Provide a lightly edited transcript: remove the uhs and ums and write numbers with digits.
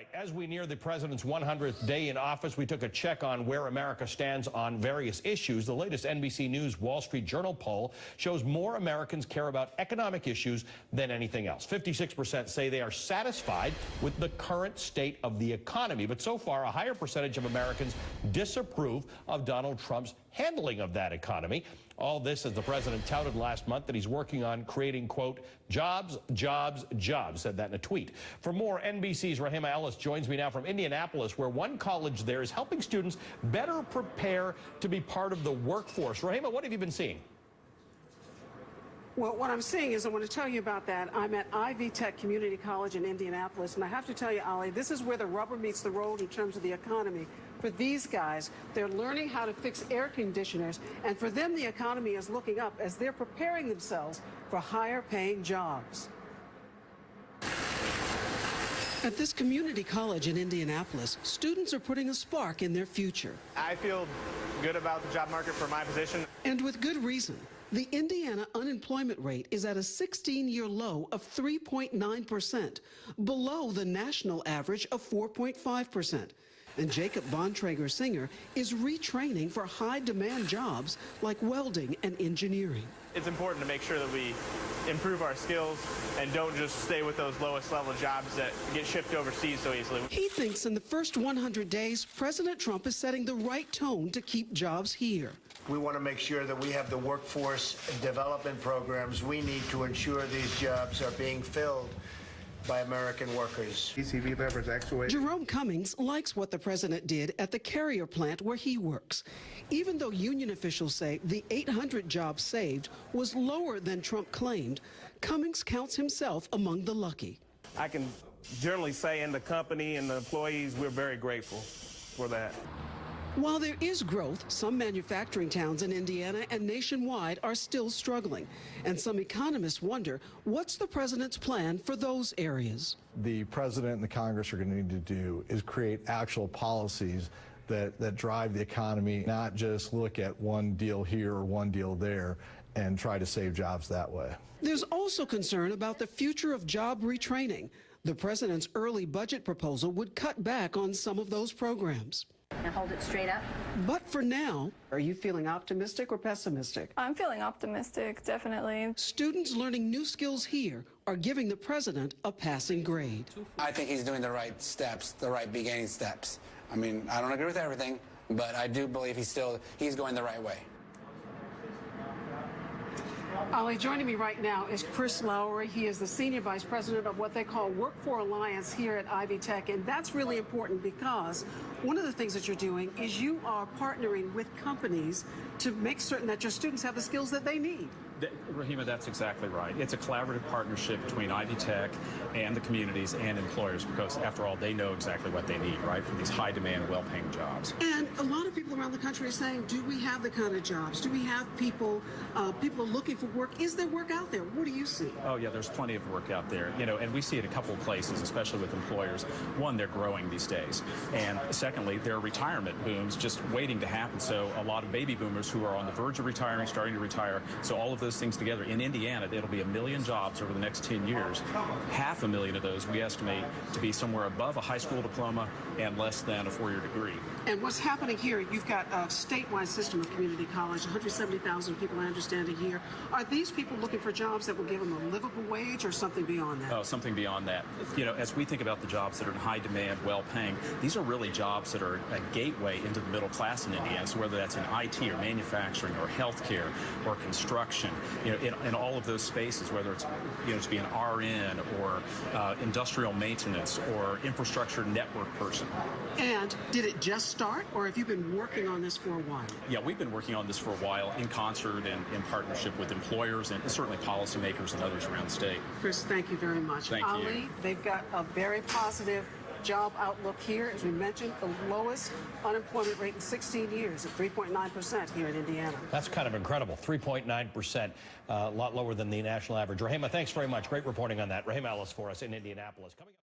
right, as we near the president's 100th day in office, we took a check on where America stands on various issues. The latest NBC News Wall Street Journal poll shows more Americans care about economic issues than anything else. 56% say they are satisfied with the current state of the economy. But so far, a higher percentage of Americans disapprove of Donald Trump's handling of that economy. All this as the president touted last month that he's working on creating, quote, jobs, jobs, jobs, said that in a tweet. For more, NBC's Rahima Ellis joins me now from Indianapolis, where one college there is helping students better prepare to be part of the workforce. Rahima, what have you been seeing? Well, what I'm seeing is I want to tell you about that. I'm at Ivy Tech Community College in Indianapolis, and I have to tell you, Ali, this is where the rubber meets the road in terms of the economy. For these guys, they're learning how to fix air conditioners, and for them, the economy is looking up as they're preparing themselves for higher-paying jobs. At this community college in Indianapolis, students are putting a spark in their future. I feel good about the job market for my position. And with good reason. The Indiana unemployment rate is at a 16-year low of 3.9%, below the national average of 4.5%. And Jacob Bontrager Singer is retraining for high-demand jobs like welding and engineering. It's important to make sure that we improve our skills and don't just stay with those lowest level jobs that get shipped overseas so easily. He thinks in the first 100 days, President Trump is setting the right tone to keep jobs here. We want to make sure that we have the workforce development programs we need to ensure these jobs are being filled by American workers. PCV levers actuate. Jerome Cummings likes what the president did at the Carrier plant where he works. Even though union officials say the 800 jobs saved was lower than Trump claimed, Cummings counts himself among the lucky. I can generally say in the company and the employees, we're very grateful for that. While there is growth, some manufacturing towns in Indiana and nationwide are still struggling. And some economists wonder, what's the president's plan for those areas? The president and the Congress are going to need to do is create actual policies that drive the economy, not just look at one deal here or one deal there and try to save jobs that way. There's also concern about the future of job retraining. The president's early budget proposal would cut back on some of those programs. And hold it straight up. But for now, are you feeling optimistic or pessimistic? I'm feeling optimistic, definitely. Students learning new skills here are giving the president a passing grade. I think he's doing the right steps, the right beginning steps. I mean, I don't agree with everything, but I do believe he's going the right way. Ali, joining me right now is Chris Lowery. He is the Senior Vice President of what they call Work4 Alliance here at Ivy Tech, and that's really important because one of the things that you're doing is you are partnering with companies to make certain that your students have the skills that they need. Rahima, that's exactly right. It's a collaborative partnership between Ivy Tech and the communities and employers because, after all, they know exactly what they need, right, for these high-demand, well-paying jobs. And a lot of people around the country are saying, do we have the kind of jobs? Do we have people looking for work? Is there work out there? What do you see? Oh, yeah, there's plenty of work out there, and we see it a couple of places, especially with employers. One, they're growing these days. And secondly, there are retirement booms just waiting to happen. So a lot of baby boomers who are on the verge of retiring, starting to retire. So all of those things together. In Indiana, it'll be 1 million jobs over the next 10 years. 500,000 of those we estimate to be somewhere above a high school diploma and less than a 4-year degree. And what's happening here, you've got a statewide system of community college, 170,000 people, I understand, a year. Are these people looking for jobs that will give them a livable wage or something beyond that? Oh, something beyond that. As we think about the jobs that are in high demand, well-paying, these are really jobs that are a gateway into the middle class in Indiana. So whether that's in IT or manufacturing or healthcare or construction, in all of those spaces, whether it's to be an RN or industrial maintenance or infrastructure network person. And did it just start, or have you been working on this for a while? Yeah, we've been working on this for a while in concert and in partnership with employers and certainly policymakers and others around the state. Chris, thank you very much. Thank you. Ali, they've got a very positive job outlook here. As we mentioned, the lowest unemployment rate in 16 years at 3.9% here in Indiana. That's kind of incredible. 3.9%, a lot lower than the national average. Rahima, thanks very much. Great reporting on that. Rahima Ellis for us in Indianapolis. Coming up